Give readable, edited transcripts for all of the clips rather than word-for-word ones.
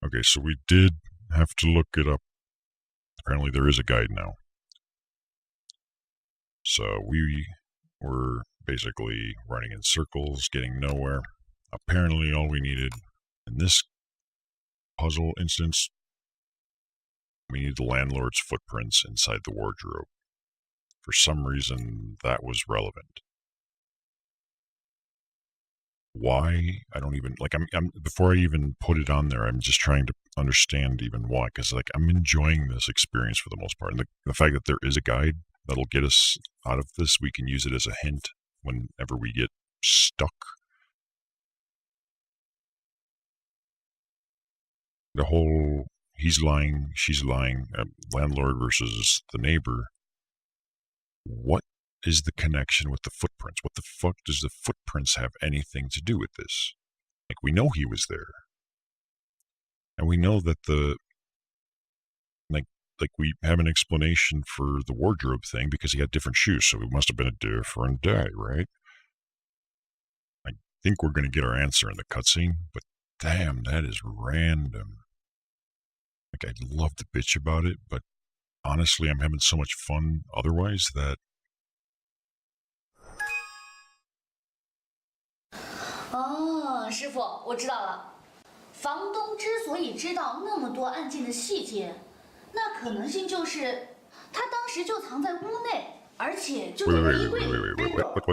Okay, so we did have to look it up. Apparently there is a guide now. So we were basically running in circles, getting nowhere. Apparently all we needed in this puzzle instance, we needed the landlord's footprints inside the wardrobe. For some reason, that was relevant. Why? I don't even, like, I'm before I even put it on there, I'm just trying to understand even why, because, like, I'm enjoying this experience for the most part. And the fact that there is a guide that'll get us out of this, we can use it as a hint whenever we get stuck. The whole he's lying, she's lying, landlord versus the neighbor. What is the connection with the footprints? What the fuck does the footprints have anything to do with this? Like, we know he was there. And we know that like we have an explanation for the wardrobe thing because he had different shoes, so it must have been a different day, right? I think we're going to get our answer in the cutscene, but damn, that is random. Like, I'd love to bitch about it, but honestly, I'm having so much fun otherwise that...哦，师傅，我知道了。房东之所以知道那么多案件的细节，那可能性就是他当时就藏在屋内，而且就躲在衣柜里。What?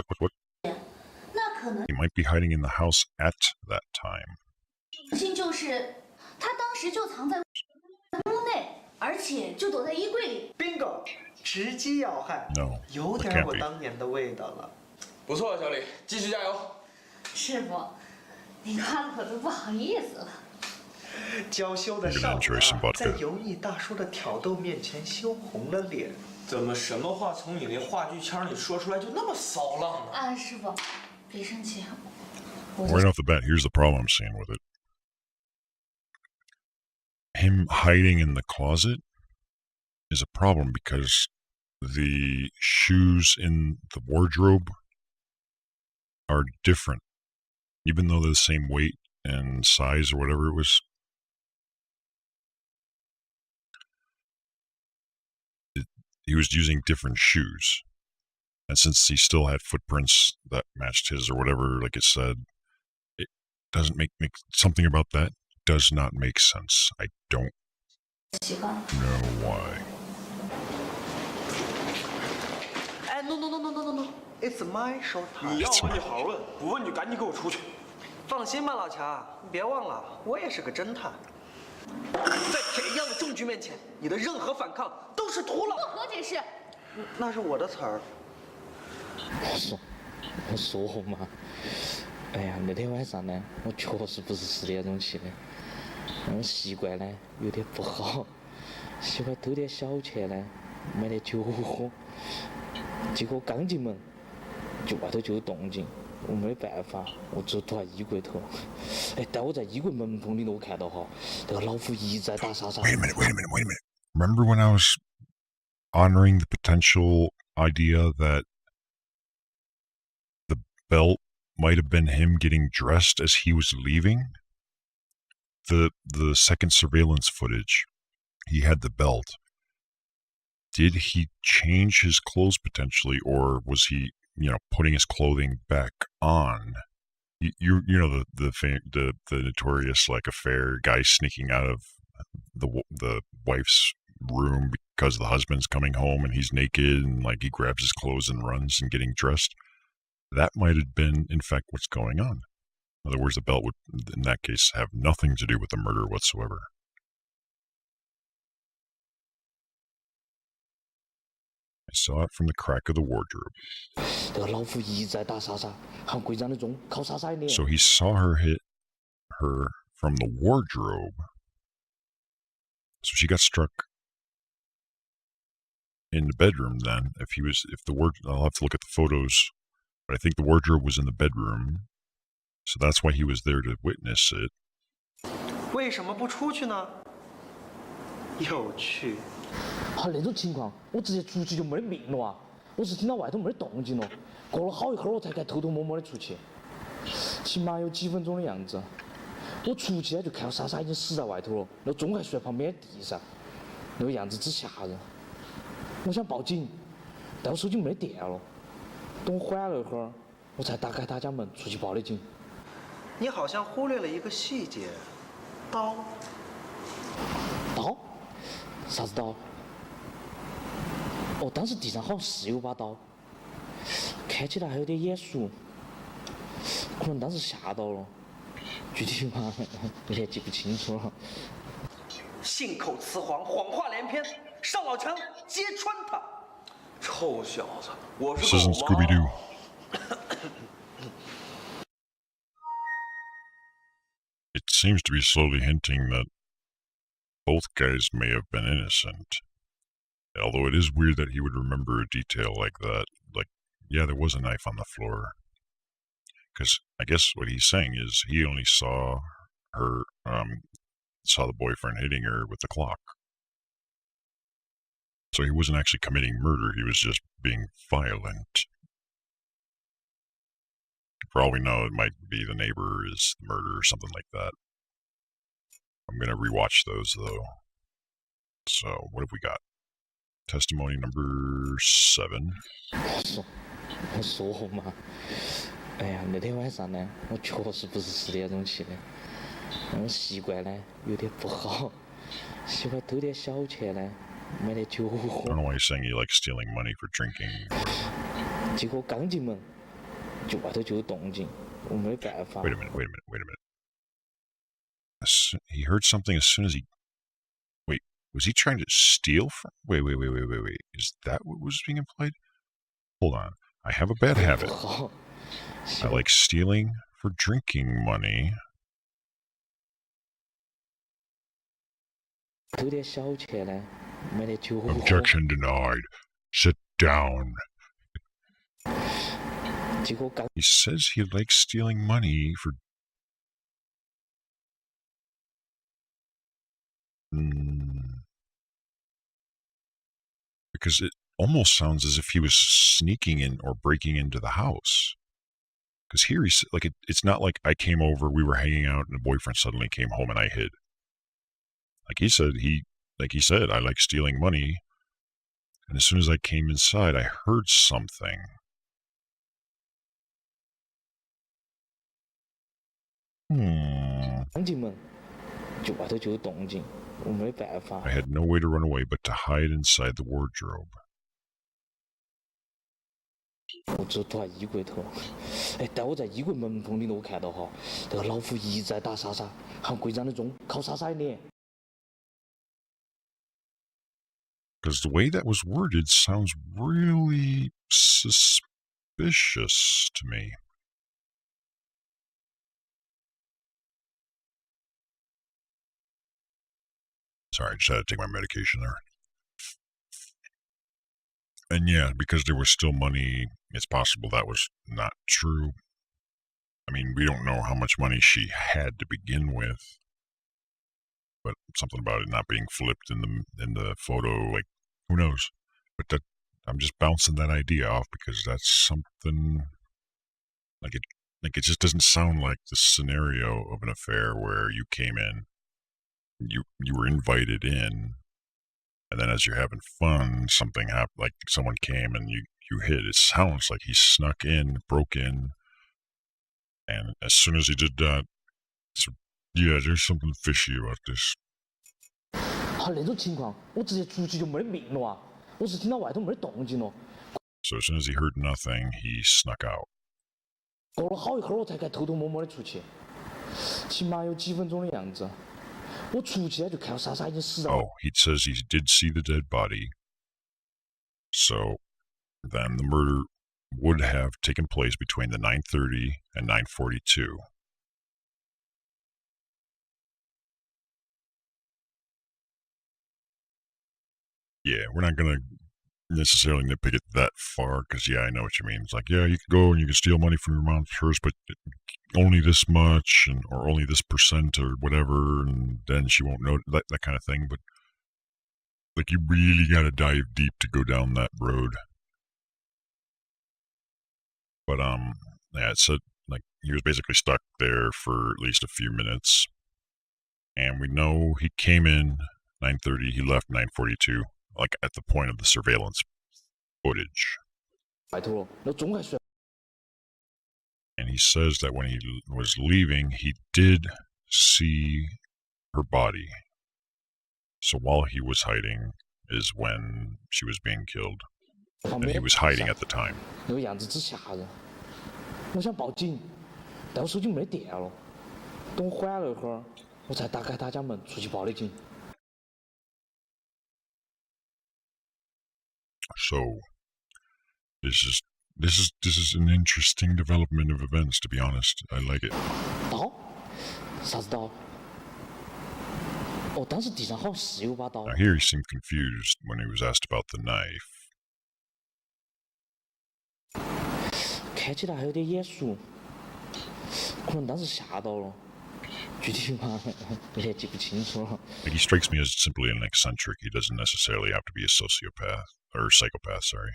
那可能 He might be hiding in the house at that time. 性就是他当时就藏在屋内，而且就躲在衣柜里。Bingo， 直击要害。No, 有 that 点 can't 我 be. 当年的味道了。不错，小李，继续加油。师傅，你夸的我都不好意思了。娇羞的少女啊，在油腻大叔的挑逗面前羞红了脸。怎么什么话从你那话剧腔里说出来就那么骚浪呢？啊，师傅，别生气。Right off the bat, here's the problem I'm seeing with it. Him hiding in the closet is a problem because the shoes in the wardrobe are different. Even though they're the same weight and size or whatever it was. He was using different shoes. And since he still had footprints that matched his or whatever, like it said, it doesn't make something about that does not make sense. I don't know why. No. It's my show time. 你要问就好好问，不问就赶紧给我出去。放心吧，老乔，你别忘了，我也是个侦探。在铁一样的证据面前，你的任何反抗都是徒劳。不和解释。那是我的词儿。我说嘛，哎呀，那天晚上呢，我确实不是10点钟起的，我习惯呢有点不好，喜欢偷点小钱呢，买点酒喝。结果刚进门，就外头就有动静，我没办法，我只躲在衣柜头。哎，但我在衣柜门缝里头，我看到哈，那个老虎一直在打沙沙。Wait a minute. Remember when I was honoring the potential idea that the belt might have been him getting dressed as he was leaving? The second surveillance footage, he had the belt. Did he change his clothes potentially, or was he, putting his clothing back on? You know the notorious like affair guy sneaking out of the wife's room because the husband's coming home and he's naked and like he grabs his clothes and runs and getting dressed. That might have been in fact what's going on. In other words, the belt would in that case have nothing to do with the murder whatsoever. I saw it from the crack of the wardrobe. So he saw her hit her from the wardrobe. So she got struck in the bedroom then. I'll have to look at the photos, but I think the wardrobe was in the bedroom. So that's why he was there to witness it. 为什么不出去呢？有趣。那种情况，我直接出去就没得命了啊！我是听到外头没得动静了，过了好一会儿我才敢偷偷摸摸的出去，起码有几分钟的样子。我出去呢，就看到莎莎已经死在外头了，那钟还睡在旁边地上，那个样子之吓人。我想报警，但我手机没电了。等我缓了一会儿，我才打开他家门出去报的警。你好像忽略了一个细节，刀。刀？啥子刀？哦，当时地上好像是有把刀，看起来还有点眼熟，可能当时吓到了，具体嘛有点记不清楚了。信口雌黄，谎话连篇，上老墙揭穿他！臭小子，我 This 是 isn't 狗 Scooby 妈。 Doo. It seems to be slowly hinting that both guys may have been innocent. Although it is weird that he would remember a detail like that. Like, yeah, there was a knife on the floor. Because I guess what he's saying is he only saw her, saw the boyfriend hitting her with the clock. So he wasn't actually committing murder, he was just being violent. For all we know, it might be the neighbor is the murderer or something like that. I'm going to rewatch those, though. So, what have we got? Testimony number 7. 我说嘛，哎呀，那天晚上呢，我确实不是10点钟起的，我习惯呢有点不好，喜欢偷点小钱呢，买点酒 I don't 喝。 know why he's saying he likes stealing money for drinking. 结果刚进门，就外头就有动静，我没办法。 Wait a minute. He heard something as soon as he... Wait, was he trying to steal from... Wait. Is that what was being implied? Hold on. I have a bad habit. 不好， I like stealing for drinking money. 偷点小钱呢，买点酒喝。 Objection denied. Sit down. 结果刚 He says he likes stealing money for... Because it almost sounds as if he was sneaking in or breaking into the house. Because here he's like, it's not like I came over, we were hanging out, and the boyfriend suddenly came home and I hid. Like he said, I like stealing money. And as soon as I came inside, I heard something. Hmm. 刚进门，就外头就有动静，我没办法。 I had no way to run away but to hide inside the wardrobe. 我只躲在衣柜头，哎，但我在衣柜门缝里头，我看到哈，那个老虎一直在打莎莎，喊柜长的钟，靠莎莎的脸。 Because the way that was worded sounds really suspicious to me. Sorry, I just had to take my medication there. And yeah, because there was still money, it's possible that was not true. I mean, we don't know how much money she had to begin with, but something about it not being flipped in the photo, like, who knows? But that I'm just bouncing that idea off because that's something like it just doesn't sound like the scenario of an affair where you came in, you were invited in, and then as you're having fun, something happened, like someone came and you hid. It sounds like he snuck in, broke in, and as soon as he did that, yeah, there's something fishy about this. 好，那种情况，我直接出去就没得命了啊！我是听到外头没得动静了， So as soon as he heard nothing, he snuck out. 过了好一会儿我才敢偷偷摸摸的出去，起码有几分钟的样子。我出去呢就看到莎莎已经死了。 Oh, he says he did see the dead body. So then the murder would have taken place between the 9:30 and 9:42. Yeah, we're not going to necessarily nitpick it that far because, yeah, I know what you mean. It's like, yeah, you can go and you can steal money from your mom's purse, but only this much or only this percent or whatever, and then she won't know that kind of thing. But like, you really got to dive deep to go down that road. But yeah, it said like he was basically stuck there for at least a few minutes. And we know he came in 9:30, he left 9:42, like at the point of the surveillance footage. 拜托了，那总还需要 And he says that when he was leaving, he did see her body. So while he was hiding is when she was being killed. 旁 And he 边 was hiding at the time. 那个样子之吓人。我想报警，但我手机没得电了。等我缓了一会儿，我才打开他家门出去报的警。 So this is an interesting development of events, to be honest. I like it. 刀？啥子刀？哦，当时地上好像是有把刀。 Now here he seemed confused when he was asked about the knife. 看起来还有点眼熟，可能当时吓到了，具体嘛有点记不清楚了。 Like, he strikes me as simply an eccentric. He doesn't necessarily have to be a sociopath or psychopath, sorry.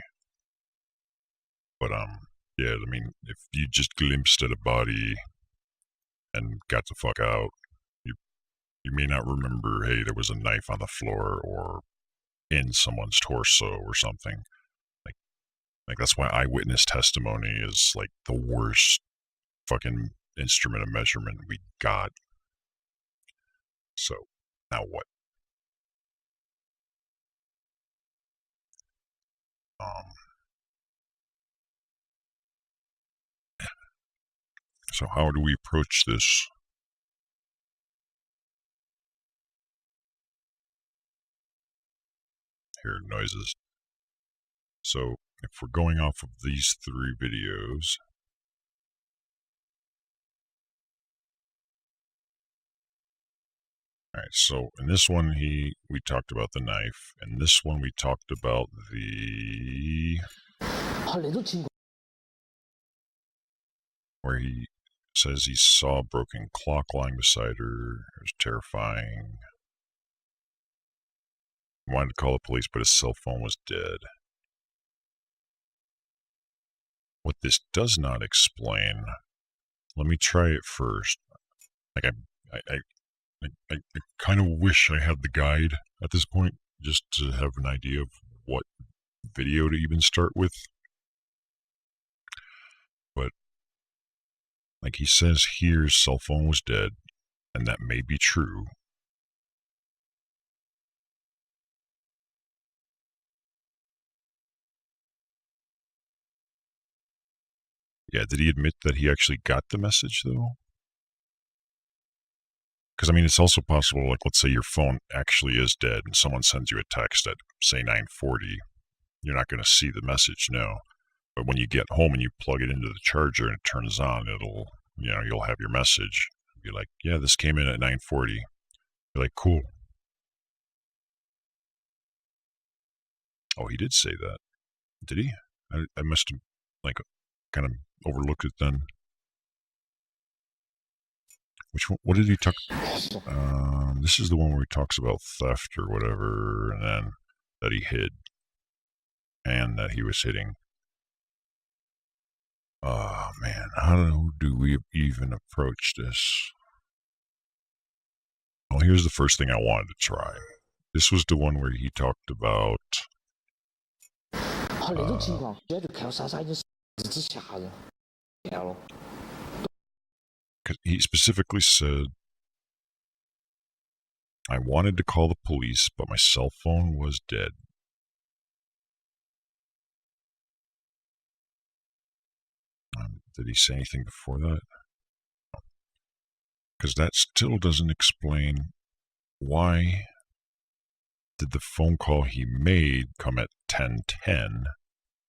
But yeah, I mean, if you just glimpsed at a body and got the fuck out, you may not remember, hey, there was a knife on the floor or in someone's torso or something. Like that's why eyewitness testimony is like the worst fucking instrument of measurement we got. So now what? So how do we approach this? Hear noises. So if we're going off of these 3 videos, all right, so in this one we talked about the knife, and this one we talked about the 好，那种情况 where he says he saw a broken clock lying beside her. It was terrifying. He wanted to call the police, but his cell phone was dead. What this does not explain, let me try it first. Like I kind of wish I had the guide at this point, just to have an idea of what video to even start with. But like he says here, his cell phone was dead, and that may be true. Yeah, did he admit that he actually got the message, though? Because, I mean, it's also possible, like, let's say your phone actually is dead and someone sends you a text at, say, 9:40. You're not going to see the message, no. But when you get home and you plug it into the charger and it turns on, you'll have your message. Be like, yeah, this came in at 9:40. You're like, cool. Oh, he did say that. Did he? I must have, like, kind of overlooked it then. Which one? What did he talk? This is the one where he talks about theft or whatever, and then that he hid, and that he was hitting. Oh man, how do we even approach this? Well, here's the first thing I wanted to try. This was the one where he talked about. 好，那种情况，现在就看到莎莎已经是之吓人，变了。 Because he specifically said, I wanted to call the police, but my cell phone was dead. Did he say anything before that? Because that still doesn't explain why did the phone call he made come at 10:10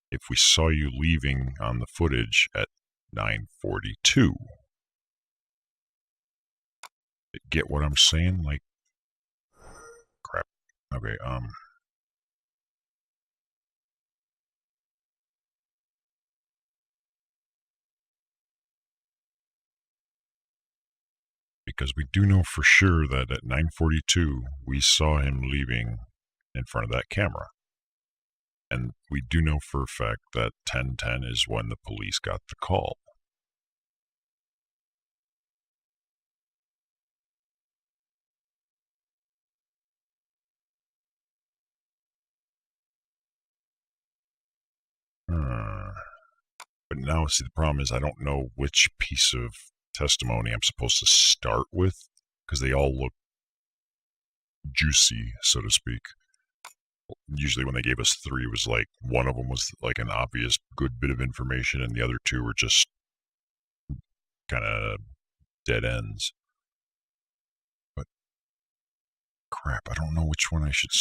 if we saw you leaving on the footage at 9:42. Get what I'm saying? Like, crap. Okay, because we do know for sure that at 9:42 we saw him leaving in front of that camera. And we do know for a fact that 10:10 is when the police got the call. But now, see, the problem is I don't know which piece of testimony I'm supposed to start with, because they all look juicy, so to speak. Usually when they gave us 3, it was like one of them was like an obvious good bit of information, and the other 2 were just kind of dead ends. But crap, I don't know which one I should.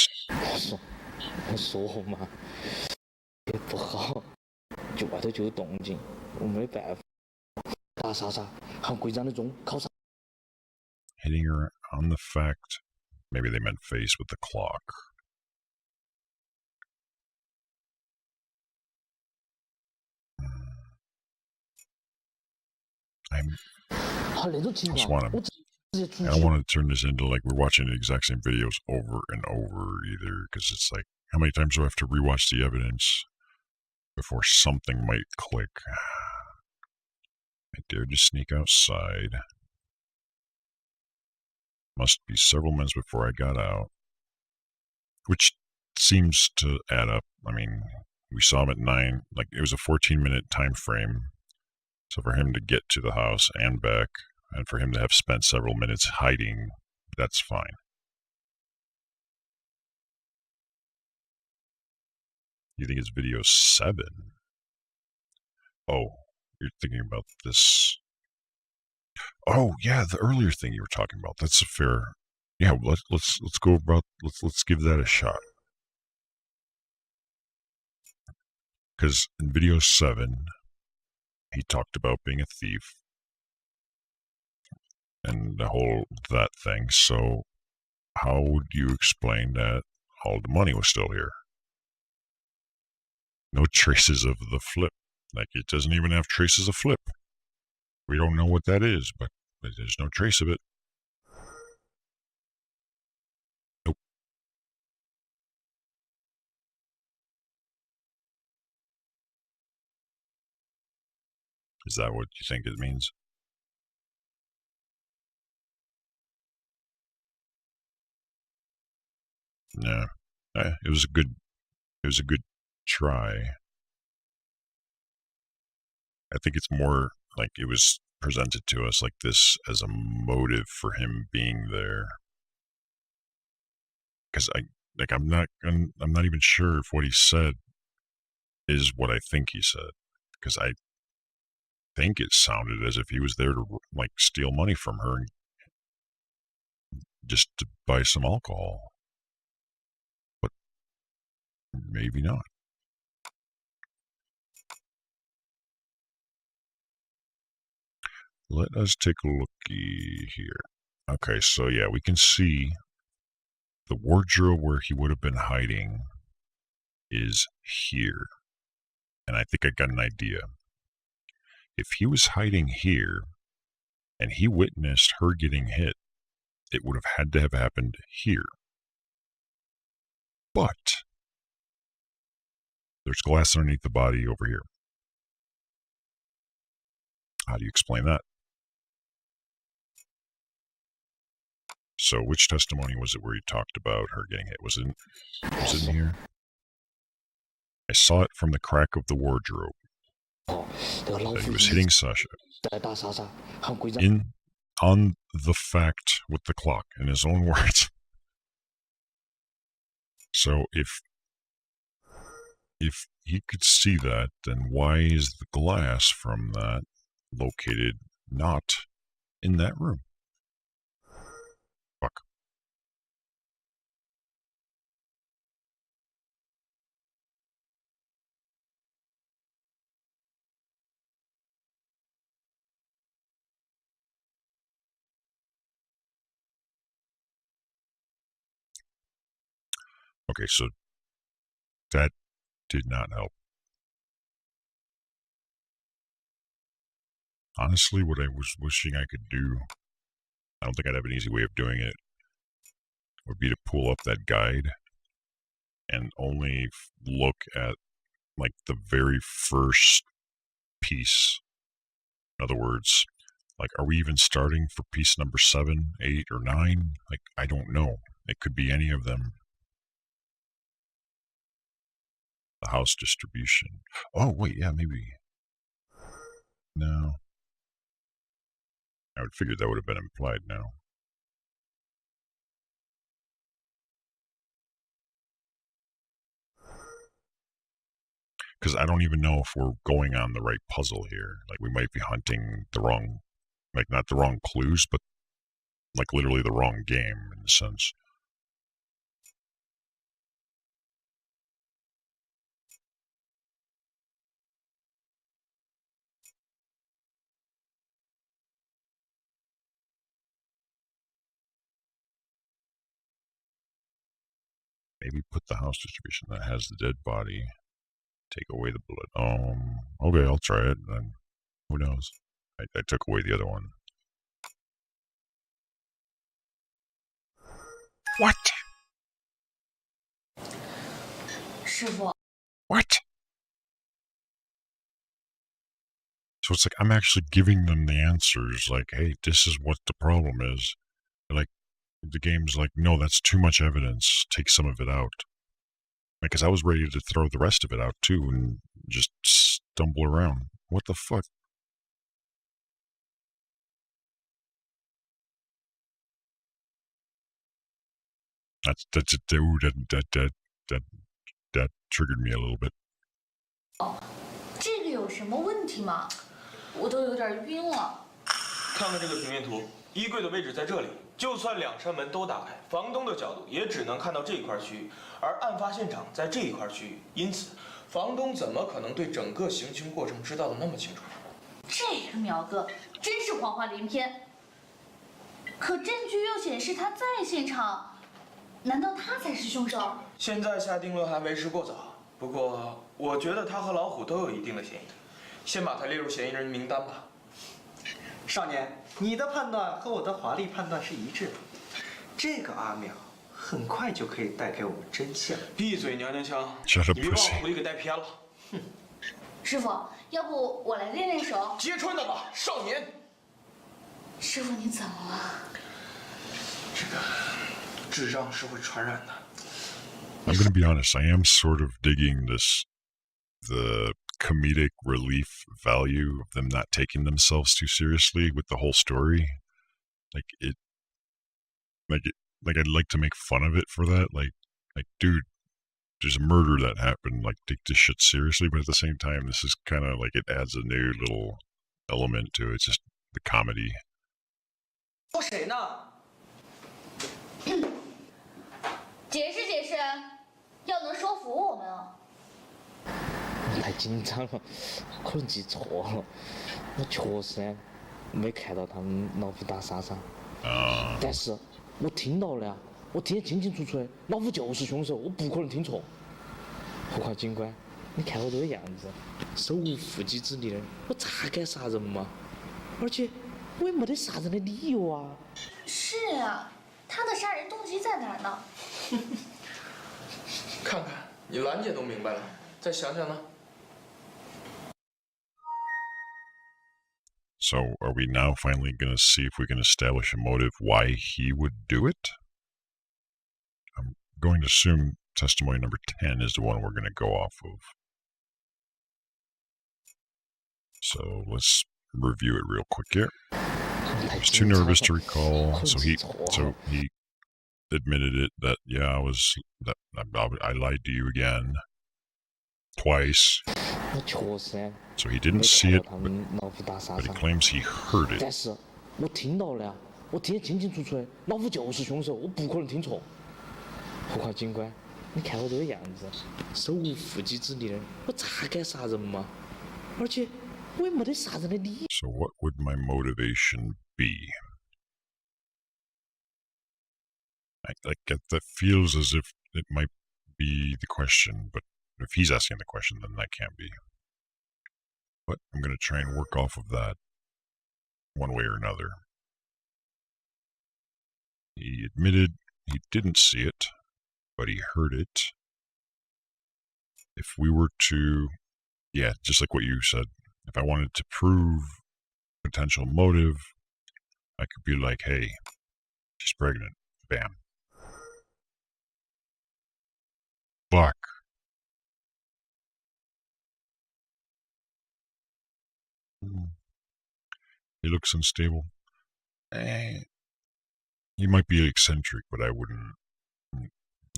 我说嘛，也不好，就外头就有动静，我没办法。打莎莎，喊队长的钟，靠啥？ Hitting her on the fact, maybe they meant face with the clock. I don't want to turn this into like we're watching the exact same videos over and over either, because it's like, how many times do I have to rewatch the evidence before something might click? I dared to sneak outside. Must be several minutes before I got out, which seems to add up. I mean, we saw him at 9, like it was a 14-minute time frame. So for him to get to the house and back, and for him to have spent several minutes hiding, that's fine. You think it's video 7? Oh, you're thinking about this. Oh yeah, the earlier thing you were talking about. That's a fair. Yeah, let's go about. Let's give that a shot. Because in video 7, he talked about being a thief and the whole that thing. So how would you explain that all the money was still here? No traces of the flip. Like, it doesn't even have traces of flip. We don't know what that is, but there's no trace of it. Nope. Is that what you think it means? No. It was a good try. I think it's more like it was presented to us like this as a motive for him being there. Because I'm not even sure if what he said is what I think he said. Because I think it sounded as if he was there to like steal money from her and just to buy some alcohol. But maybe not. Let us take a looky here. Okay, so yeah, we can see the wardrobe where he would have been hiding is here. And I think I got an idea. If he was hiding here and he witnessed her getting hit, it would have had to have happened here. But there's glass underneath the body over here. How do you explain that? So which testimony was it where he talked about her getting hit? Was it in here? I saw it from the crack of the wardrobe. That he was hitting Sasha. On the fact with the clock, in his own words. So if he could see that, then why is the glass from that located not in that room? Fuck. Okay, so that did not help. Honestly, what I was wishing I could do, I don't think I'd have an easy way of doing it, would be to pull up that guide and only look at like the very first piece. In other words, like, are we even starting for piece number 7, 8, or 9? Like, I don't know. It could be any of them. The house distribution. Oh, wait, yeah, maybe. No. I would figure that would have been implied now. Because I don't even know if we're going on the right puzzle here. Like, we might be hunting the wrong, like, not the wrong clues, but, like, literally the wrong game, in a sense. Maybe put the house distribution that has the dead body. Take away the bullet. Okay, I'll try it, then who knows? I took away the other one. What? 师傅， What? So it's like I'm actually giving them the answers, like, hey, this is what the problem is. Like, the game's like, no, that's too much evidence. Take some of it out. Because I was ready to throw the rest of it out too and just stumble around. What the fuck? That triggered me a little bit. 这个有什么问题吗？我都有点晕了。看看这个平面图，衣柜的位置在这里，就算两扇门都打开，房东的角度也只能看到这一块区域，而案发现场在这一块区域，因此，房东怎么可能对整个行凶过程知道的那么清楚？这个苗哥真是谎话连篇。可证据又显示他在现场，难道他才是凶手？现在下定论还为时过早，不过我觉得他和老虎都有一定的嫌疑，先把他列入嫌疑人名单吧。少年，你的判断和我的华丽判断是一致的。这个阿淼很快就可以带给我们真相。闭嘴，娘娘腔！ Shut up, 你别把 pussy. 我狐狸给带偏了。师傅，要不我来练练手？揭穿他吧，少年！师傅，你怎么了？这个智障是会传染的。I'm gonna be honest, I am sort of digging the comedic relief value of them not taking themselves too seriously with the whole story. Like I'd like to make fun of it for that. Like, dude, there's a murder that happened. Like, take this shit seriously, but at the same time, this is kind of like it adds a new little element to it. It's just the comedy. 说谁呢？解释解释，要能说服我们哦。我太紧张了，可能记错了。我确实没看到他们老虎打莎莎，但是我听到了呀，我听得清清楚楚的，老虎就是凶手，我不可能听错。何况警官，你看我这个样子，手无缚鸡之力的，我咋敢杀人嘛？而且我也没得杀人的理由啊。是啊，他的杀人动机在哪儿呢？看看，你兰姐都明白了，再想想呢？ So, are we now finally going to see if we can establish a motive why he would do it? I'm going to assume testimony number 10 is the one we're going to go off of. So, let's review it real quick here. I was too nervous to recall, so he admitted it that, yeah, I lied to you again. Twice. So he didn't see it, but he claims he heard it. 但是我听到了呀，我听得清清楚楚的，老虎就是凶手，我不可能听错。何况警官，你看我这个样子，手无缚鸡之力的，我咋敢杀人嘛？而且我也没得杀人的理由。 So what would my motivation be? That feels as if it might be the question, but if he's asking the question, then that can't be. But I'm going to try and work off of that one way or another. He admitted he didn't see it, but he heard it. If we were to, yeah, just like what you said, if I wanted to prove potential motive, I could be like, hey, she's pregnant. Bam. Fuck. He looks unstable. He might be eccentric, but I wouldn't. You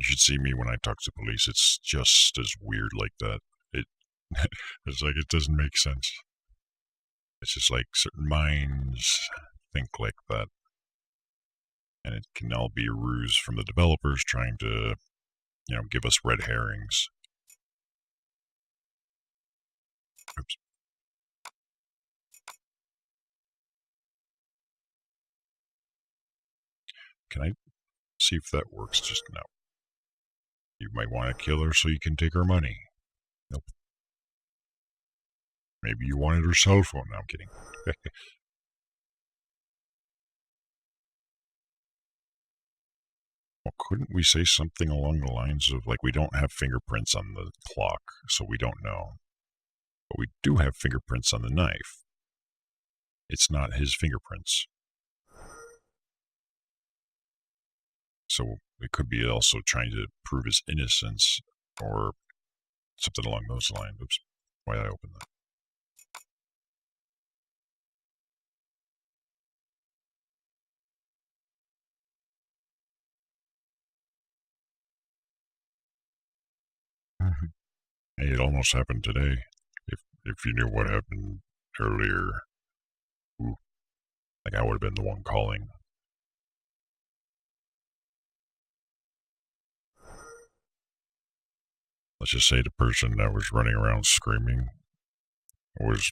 should see me when I talk to police. It's just as weird like that. It's like it doesn't make sense. It's just like certain minds think like that. And it can all be a ruse from the developers trying to, give us red herrings. Oops. Can I see if that works just now? You might want to kill her so you can take her money. Nope. Maybe you wanted her cell phone. No, I'm kidding. Well, couldn't we say something along the lines of, like, we don't have fingerprints on the clock, so we don't know. But we do have fingerprints on the knife. It's not his fingerprints. So it could be also trying to prove his innocence or something along those lines. Oops. Why did I open that? Hey, it almost happened today. If you knew what happened earlier, I would have been the one calling. Let's just say the person that was running around screaming was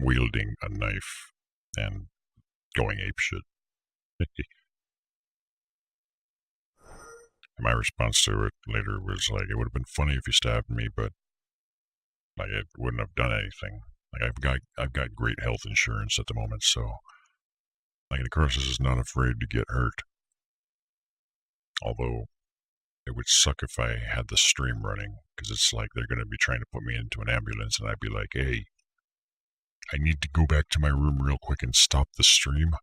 wielding a knife and going apeshit. My response to it later was like, it would have been funny if you stabbed me, but like it wouldn't have done anything. Like I've got great health insurance at the moment, so like Necroxix is not afraid to get hurt. Although it would suck if I had the stream running, because it's like they're going to be trying to put me into an ambulance, and I'd be like, hey, I need to go back to my room real quick and stop the stream.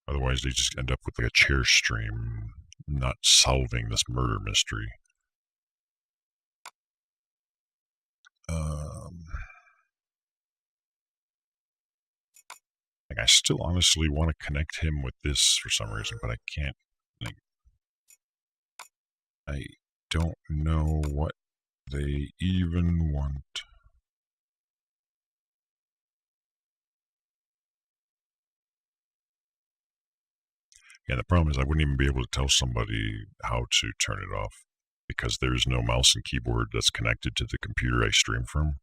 Otherwise, they just end up with like a chair stream, not solving this murder mystery. Like I still honestly want to connect him with this for some reason, but I can't. Like, I don't know what they even want. Yeah, the problem is I wouldn't even be able to tell somebody how to turn it off because there's no mouse and keyboard that's connected to the computer I stream from.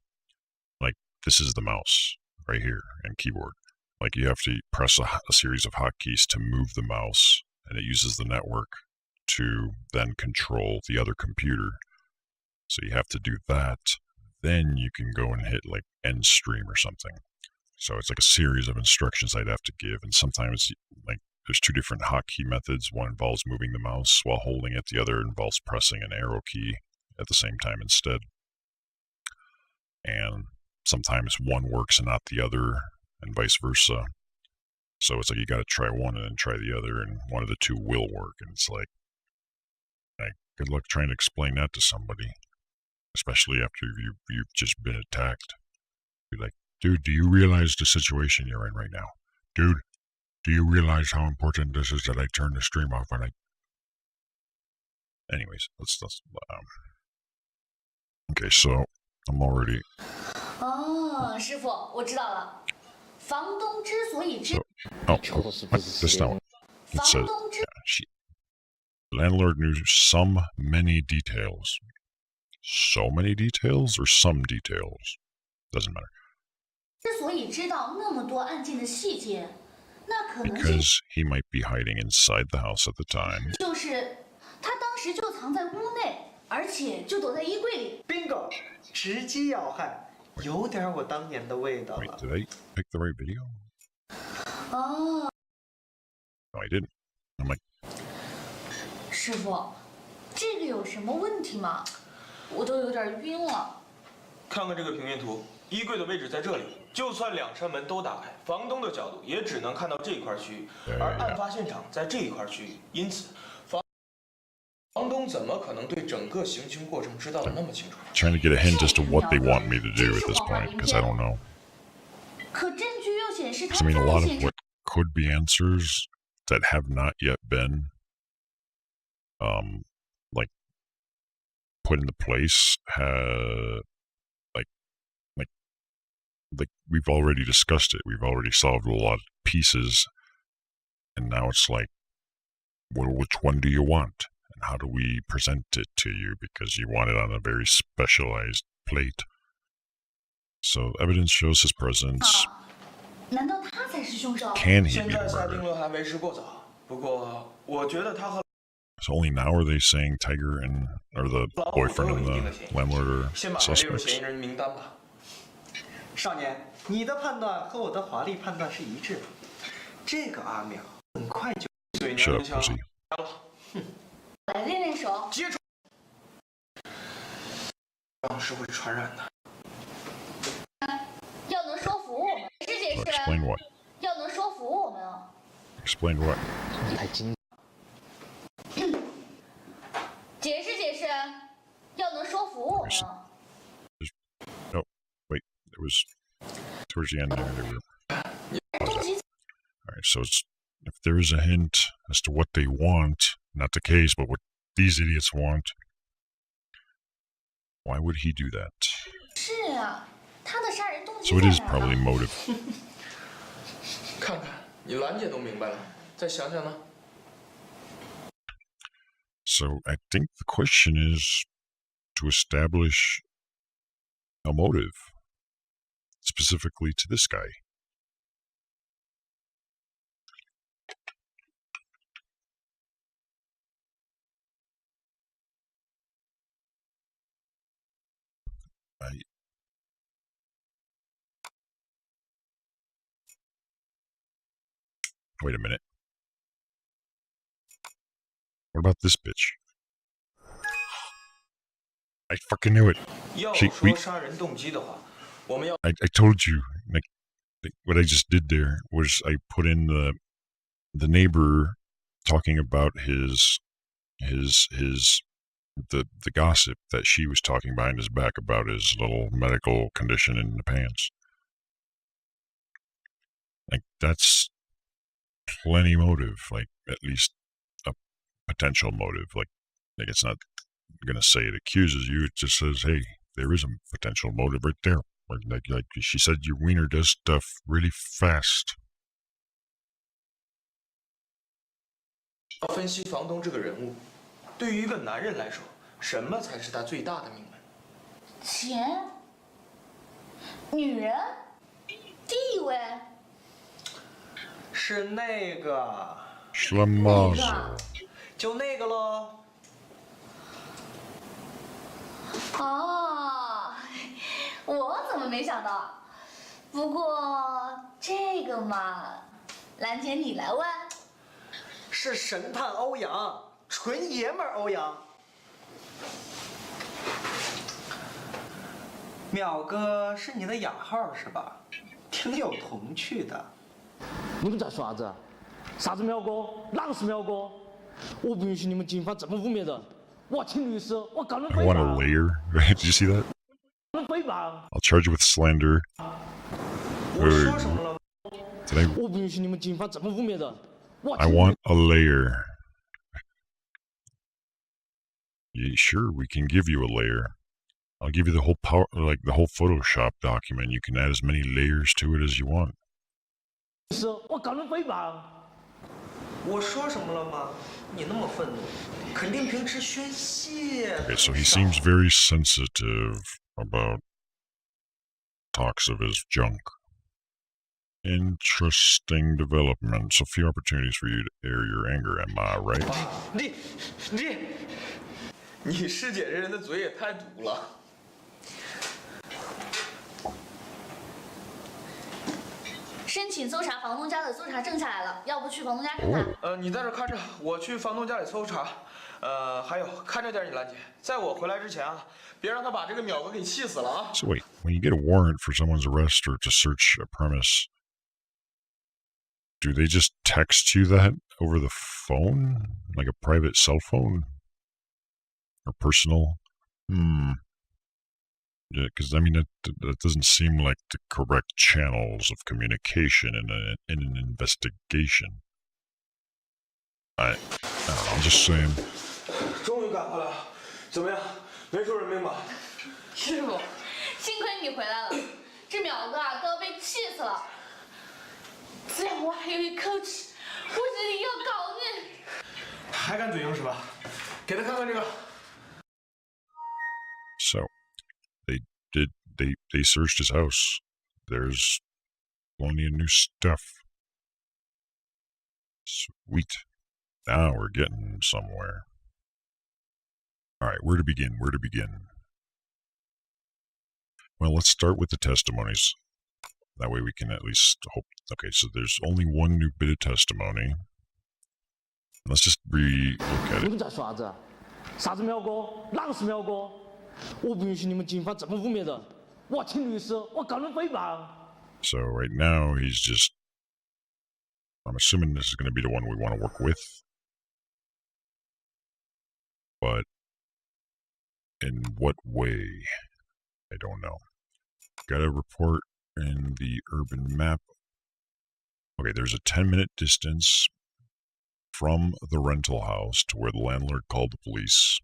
Like, this is the mouse right here and keyboard. Like, you have to press a series of hotkeys to move the mouse, and it uses the network to then control the other computer. So you have to do that. Then you can go and hit, like, end stream or something. So it's like a series of instructions I'd have to give, and sometimes, like, there's two different hotkey methods. One involves moving the mouse while holding it. The other involves pressing an arrow key at the same time instead. And sometimes one works and not the other, and vice versa. So it's like you got to try one and then try the other, and one of the two will work. And it's like good luck trying to explain that to somebody, especially after you've just been attacked. Be like, dude, do you realize the situation you're in right now? Dude, do you realize how important this is that I turn the stream off and Anyways, let's okay, so I'm already. 哦，师傅，我知道了。房东之所以知， Oh, 确实不是 this 失 not 联 one. It 房 says 东之 landlord knew many details. So many details or some details? Doesn't matter. 之所以知道那么多案件的细节，那可能性 Because he might be hiding inside the house at the time. 就是他当时就藏在屋内，而且就躲在衣柜里。 bingo， 直击要害，有点我当年的味道 Wait, 了。 did I pick the right video? 哦， No, I didn't. I'm like, 师傅，这个有什么问题吗？我都有点晕了。 看看这个平面图，衣柜的位置在这里，就算两扇门都打开，房东的角度也只能看到这块区域，而案发现场在这一块区域，因此房东怎么可能对整个行凶过程知道的那么清楚？ trying to get a hint as to what they want me to do at this point, because I don't know. 可证据又显示他 'Cause I mean, a lot 在 of 现场 what could be answers that have not yet been, like, put into place. Like we've already discussed it. We've already solved a lot of pieces, and now it's like, well, which one do you want, and how do we present it to you? Because you want it on a very specialized plate. So evidence shows his presence. 难道他才是凶手？ Can he 现 be 在 the 下定 murderer? 论还为时过早，不过我觉得他和 So only now are they saying Tiger or the 老虎都 boyfriend 有 and 一定 the 的嫌疑。 landlord 先 are 把他列入 suspects? 嫌疑人名单吧。少年，你的判断和我的华丽判断是一致的。这个阿淼很快就对， Shut 娘 up, 娘腔 pussy. 来练练手。接触，样是会传染的。要能说服我们，解释 So 解释， explain what? 要能说服我们啊。 Explain what? 太紧，解释解释，要能说服我们啊。 No, wait. It was towards the end there. They were... 动机 All right, so it's, if there is a hint as to what they want, not the case, but what these idiots want, why would he do that? 是啊，他的杀人动机 So it 在 is 哪儿 probably 呢？ motive. 看看，你兰姐都明白了，再想想呢？ So I think the question is to establish a motive, specifically to this guy. Wait a minute. What about this bitch? I fucking knew it. 要 She- 说 we- 杀人动机的话，我们要 I told you. Like what I just did there was I put in the neighbor talking about the gossip that she was talking behind his back about his little medical condition in the pants. Like that's plenty motive. Like at least a potential motive. Like it's not gonna say it accuses you. It just says, hey, there is a potential motive right there. Like she said, your wiener does stuff really fast. 要分析房东这个人物，对于一个男人来说，什么才是他最大的命门？钱、女人、地位，是那个， Schlemazel. 就那个喽。哦，我怎么没想到？不过这个嘛，兰姐你来问。是神探欧阳，纯爷们儿欧阳。淼哥是你的雅号是吧？挺有童趣的。你们在说啥子？啥子淼哥？哪个是淼哥？我不允许你们警方这么污蔑人！我要请律师，我告你们 I 诽 want a 谤！ layer. Did you see that? 告你们诽谤！ I'll charge you with slander. 我说什么了？ Did I? 我不允许你们警方这么污蔑人！我 I 请律 want a layer. Yeah, sure, we can give you a layer. I'll give you the whole power, like the whole Photoshop document. You can add as many layers to it as you want. 师，我告你们诽谤！我说什么了吗？你那么愤怒，肯定平时宣泄。 Okay, so he seems very sensitive about talks of his junk. Interesting developments. A few opportunities for you to air your anger, am I right? 你师姐这人的嘴也太毒了。申请搜查房东家的搜查证下来了，要不去房东家看看？你在这看着，我去房东家里搜查。还有看着点你兰姐，在我回来之前啊，别让他把这个淼哥给气死了啊！ So wait, when you get a warrant for someone's arrest or to search a premise, do they just text you that over the phone? Like a private cell phone? Or personal? because I mean that doesn't seem like the correct channels of communication in an investigation. I don't know. I'm just saying. 终于赶回来了，怎么样？没出人命吧？师傅，幸亏你回来了，这淼哥啊都要被气死了。只要我还有一口气，我一定要告你。还敢嘴硬是吧？给他看看这个。 So, they searched his house. There's plenty of new stuff. Sweet. Now we're getting somewhere. Alright, where to begin? Where to begin? Well, let's start with the testimonies. That way we can at least hope... Okay, so there's only one new bit of testimony. Let's just look at 你 it. 们在说啥子？啥子淼哥？哪个是淼哥？我不允许你们警方这么污蔑人！我要请律师，我告你诽谤！ So right now he's just... I'm assuming this is going to be the one we want to work with. But in what way? I don't know. Got a report in the urban map. Okay, there's a 10-minute distance from the rental house to where the landlord called the police.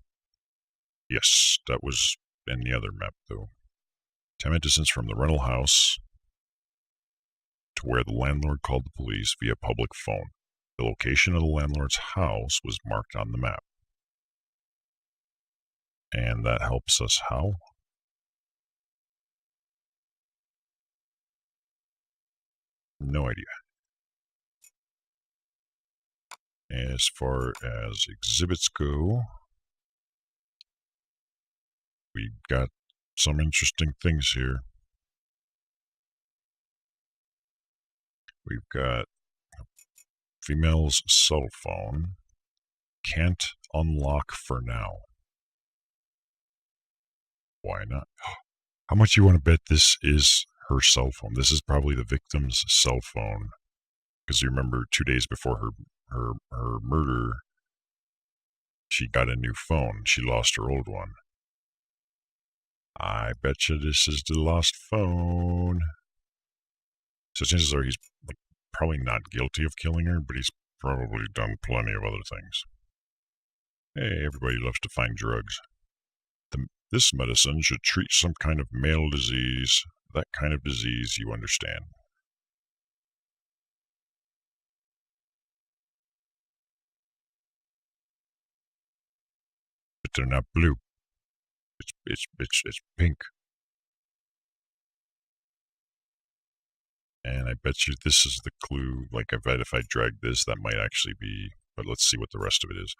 Yes, that was in the other map, though. 10-minute distance from the rental house to where the landlord called the police via public phone. The location of the landlord's house was marked on the map. And that helps us how? No idea. As far as exhibits go, we've got some interesting things here. We've got female's cell phone. Can't unlock for now. Why not? How much you want to bet this is her cell phone? This is probably the victim's cell phone. Because you remember 2 days before her murder, she got a new phone. She lost her old one. I bet you this is the lost phone. So chances are he's probably not guilty of killing her, but he's probably done plenty of other things. Hey, everybody loves to find drugs. This medicine should treat some kind of male disease. That kind of disease you understand. But they're not blue. It's pink. And I bet you this is the clue. Like, I bet if I drag this, that might actually be... But let's see what the rest of it is.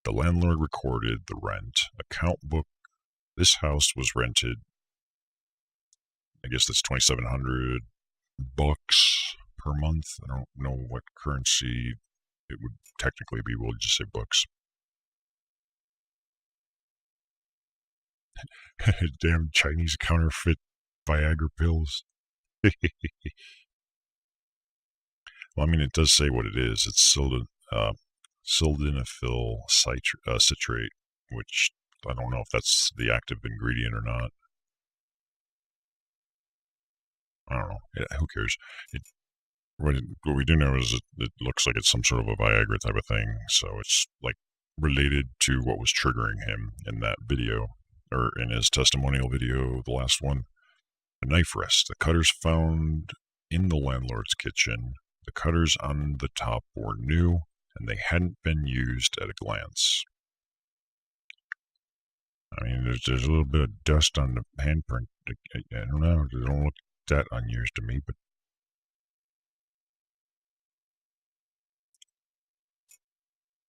The landlord recorded the rent. Account book. This house was rented. I guess that's $2,700 per month. I don't know what currency it would technically be. We'll just say bucks. Damn Chinese counterfeit Viagra pills. Well, I mean, it does say what it is. It's sildenafil citrate, which I don't know if that's the active ingredient or not. I don't know. Who cares? What we do know is it looks like it's some sort of a Viagra type of thing. So it's like related to what was triggering him in that video, or in his testimonial video, the last one. A knife rest. The cutters found in the landlord's kitchen. The cutters on the top were new, and they hadn't been used at a glance. I mean, there's a little bit of dust on the handprint. I don't know. They don't look that unused to me, but...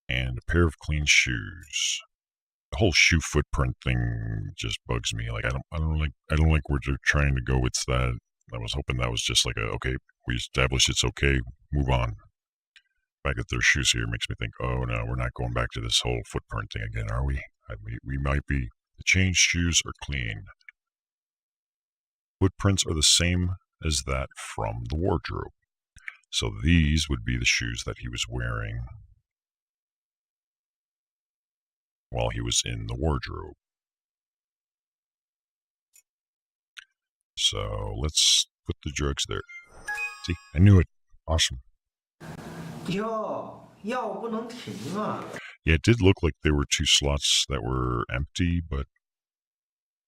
And a pair of clean shoes. The whole shoe footprint thing just bugs me. Like, I don't like where they're trying to go with that. I was hoping that was just like okay, we established it's okay, move on. The fact that there's shoes here makes me think, oh no, we're not going back to this whole footprint thing again, are we? We might be. The changed shoes are clean. Footprints are the same as that from the wardrobe. So these would be the shoes that he was wearing while he was in the wardrobe. So let's put the drugs there. See, I knew it. Awesome. 哟，药不能停啊！ Yeah, it did look like there were 2 slots that were empty, but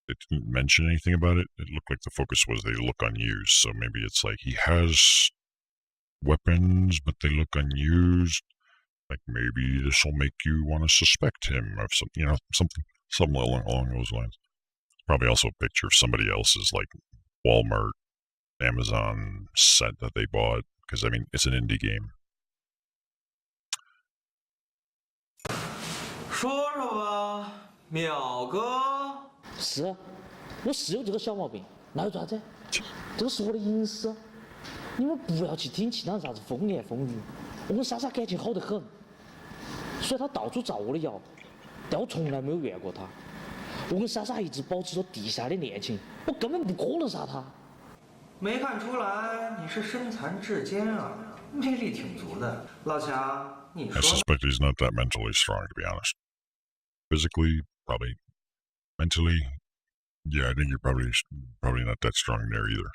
it didn't mention anything about it. It looked like the focus was they look unused, so maybe it's like he has weapons, but they look unused. Like maybe this will make you want to suspect him of some, something along those lines. Probably also a picture of somebody else's like Walmart, Amazon set that they bought, because I mean it's an indie game. 说说吧，淼哥。是，我是有这个小毛病，那又咋子？这个是我的隐私，你们不要去听其他人啥子风言风语。我跟莎莎感情好得很，虽然她到处造我的谣，但我从来没有怨过她。我跟莎莎一直保持着地下的恋情，我根本不可能杀她。没看出来你是身残志坚啊，魅力挺足的。老强，你 I 说 suspect he's not that mentally strong, to be honest. Physically, probably. Mentally, yeah, I think you're probably not that strong there either.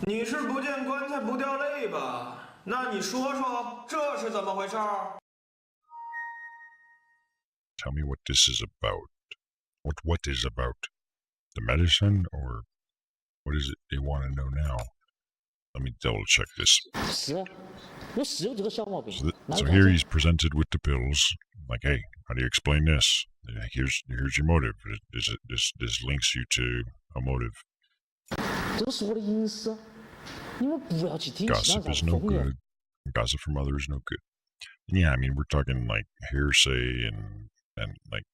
你是不见棺材不掉泪吧？那你说说这是怎么回事儿？ Tell me what this is about. What is about? The medicine, or what is it they want to know now? Let me double check this. 是，我是有这个小毛病。 So here he's presented with the pills. Like, hey, how do you explain this? Here's your motive. This links you to a motive. 这个是我的隐私，你们不要去听其他 Gossip 人 is 啥子 no 风言。 good. Gossip from others no good. Yeah, I mean we're talking like hearsay and like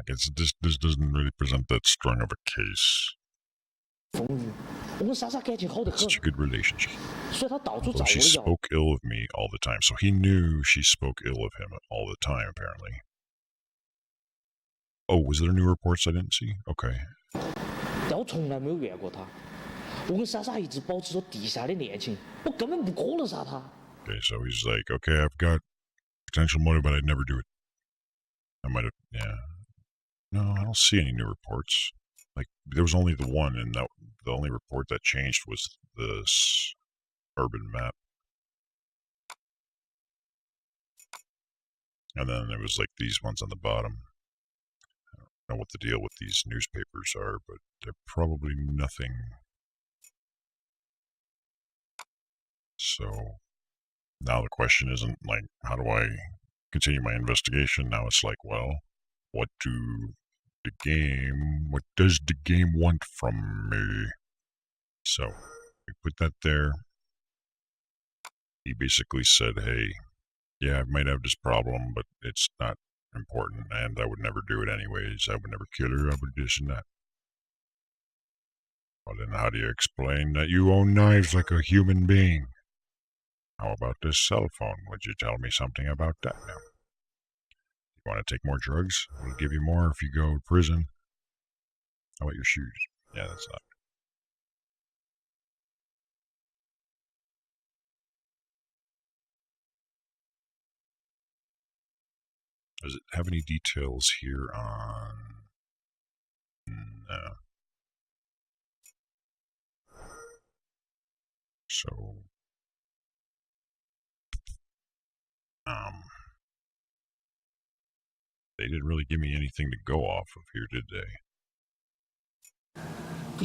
it's this doesn't really present that strong of a case. 风雨，我跟莎莎感情好得很， Such a good relationship. 虽然她到处 Although 造 she 我的谣， spoke ill of me all the time, so he knew she spoke ill of him all the time. Apparently. Oh, was there new reports I didn't see? Okay. 但我从来没有怨过她。我跟莎莎一直保持着地下的恋情，我根本不可能杀她。 Okay, so he's like, okay, I've got potential motive, but I'd never do it. I might have, yeah. No, I don't see any new reports. Like, there was only the one, and the only report that changed was this urban map. And then there was like these ones on the bottom. I don't know what the deal with these newspapers are, but they're probably nothing. So now the question isn't like, how do I continue my investigation? Now it's like, well, what does the game want from me? So we put that there. He basically said, hey, yeah, I might have this problem, but it's not important, and I would never do it anyways. I would never kill her. I would this and that. Well, then how do you explain that you own knives like a human being? How about this cell phone? Would you tell me something about that now? You want to take more drugs? We'll give you more if you go to prison. How about your shoes? Yeah, that's not. Does it have any details here on... No. So... They didn't really give me anything to go off of here, did they?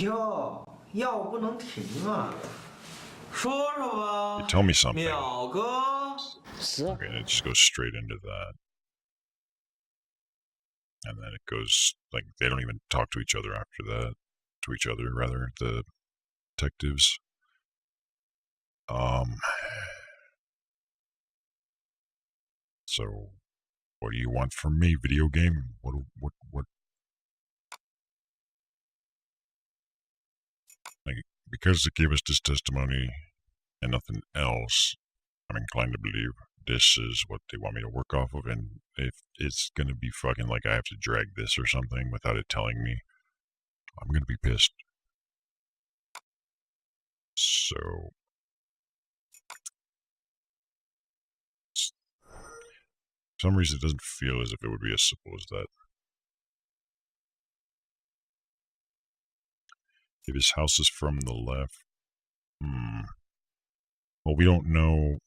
哟，药不能停啊！说说吧， You tell me something. 淼哥。是， Okay, and it just goes straight into that. And then it goes, like, they don't even talk to each other after that. To each other, rather, the detectives. So, what do you want from me, video game? What? Like, because it gave us this testimony and nothing else, I'm inclined to believe this is what they want me to work off of, and if it's gonna be fucking like I have to drag this or something without it telling me, I'm gonna be pissed. So, for some reason it doesn't feel as if it would be as simple as that. If his house is from the left, well, we don't know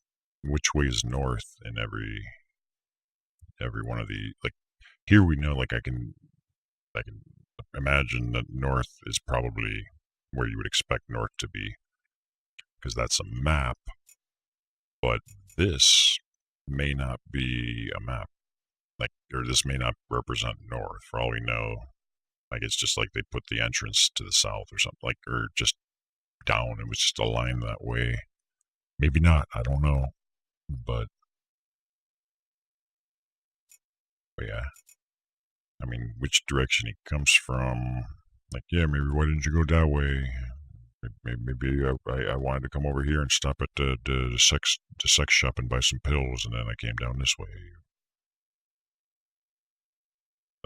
which way is north in every one of the, like, here we know, like, I can imagine that north is probably where you would expect north to be, because that's a map, but this may not be a map, like, or this may not represent north, for all we know. Like, it's just like they put the entrance to the south or something, like, or just down, it was just aligned that way. Maybe not, I don't know, but yeah. I mean, which direction he comes from, like, yeah, maybe why didn't you go that way? Maybe I wanted to come over here and stop at the sex shop and buy some pills, and then I came down this way.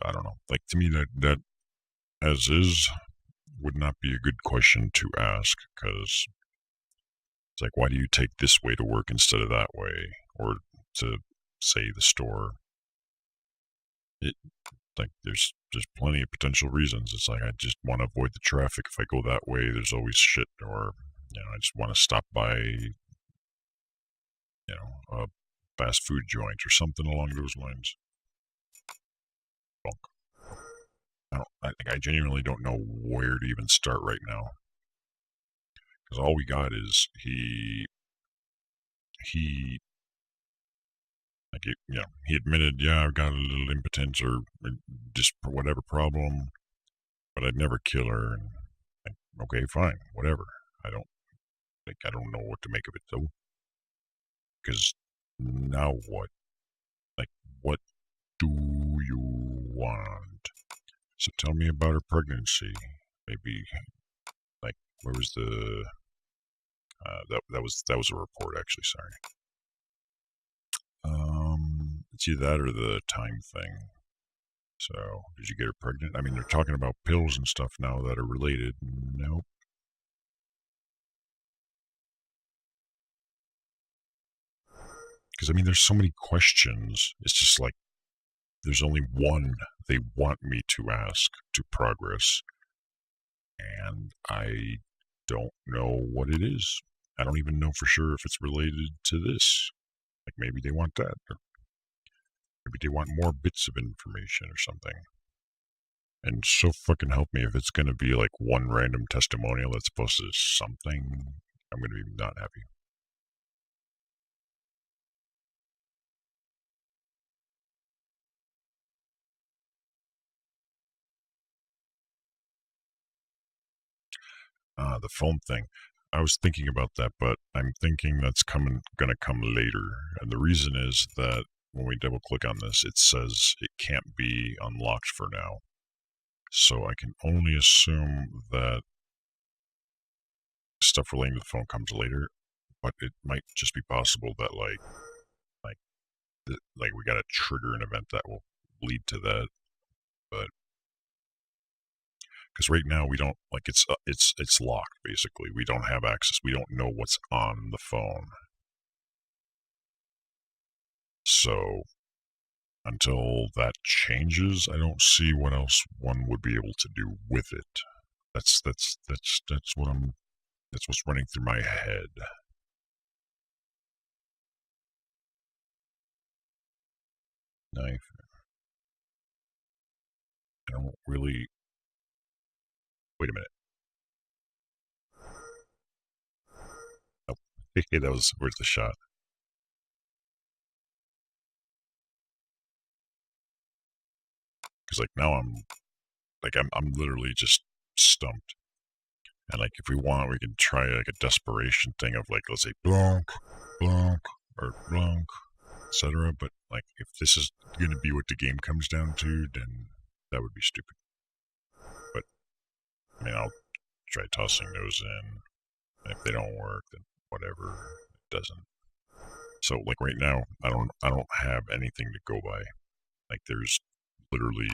I don't know. Like, to me, that as is would not be a good question to ask, because it's like, why do you take this way to work instead of that way, or to, say, the store? Like, there's plenty of potential reasons. It's like, I just want to avoid the traffic. If I go that way, there's always shit, or, I just want to stop by, a fast food joint or something along those lines. I genuinely don't know where to even start right now, because all we got is he like, he admitted, yeah, I've got a little impotence or just whatever problem, but I'd never kill her. And okay, fine, whatever. I don't know what to make of it though, because now what? Like, what do you want? So tell me about her pregnancy. Maybe, like, where was the? That was a report, actually. Sorry. It's either that or the time thing. So, did you get her pregnant? I mean, they're talking about pills and stuff now that are related. Nope. Because, I mean, there's so many questions. It's just like, there's only one they want me to ask to progress. And I don't know what it is. I don't even know for sure if it's related to this. Like, maybe they want that. Or maybe they want more bits of information or something. And so fucking help me, if it's going to be like one random testimonial that's supposed to something, I'm going to be not happy. The phone thing. I was thinking about that, but I'm thinking that's going to come later. And the reason is that when we double click on this, it says it can't be unlocked for now. So I can only assume that stuff relating to the phone comes later, but it might just be possible that like we got to trigger an event that will lead to that. But because right now we don't, like, it's locked basically. We don't have access. We don't know what's on the phone. So until that changes, I don't see what else one would be able to do with it. That's what's running through my head. Knife. I don't really. Wait a minute. Oh, hey, that was worth the shot. Because, like, now I'm literally just stumped. And, like, if we want, we can try like a desperation thing of, like, let's say blanc, blanc, or blanc, etc. But, like, if this is going to be what the game comes down to, then that would be stupid. But I mean, I'll try tossing those in. And if they don't work, then whatever. It doesn't. So, like, right now, I don't have anything to go by. Like, there's literally,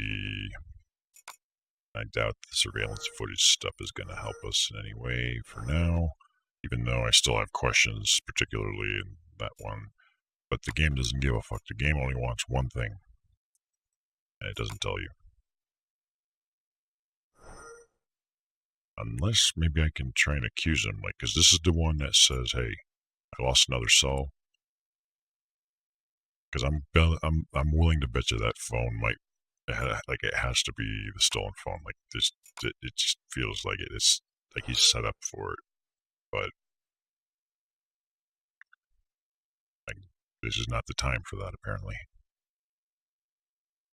I doubt the surveillance footage stuff is going to help us in any way for now, even though I still have questions, particularly in that one. But the game doesn't give a fuck. The game only wants one thing, and it doesn't tell you. Unless maybe I can try and accuse him, like, because this is the one that says, "Hey, I lost another soul." Because I'm willing to bet you that phone might, like, it has to be the stolen phone. Like, this, it just feels like it's like he's set up for it, but like, this is not the time for that, apparently.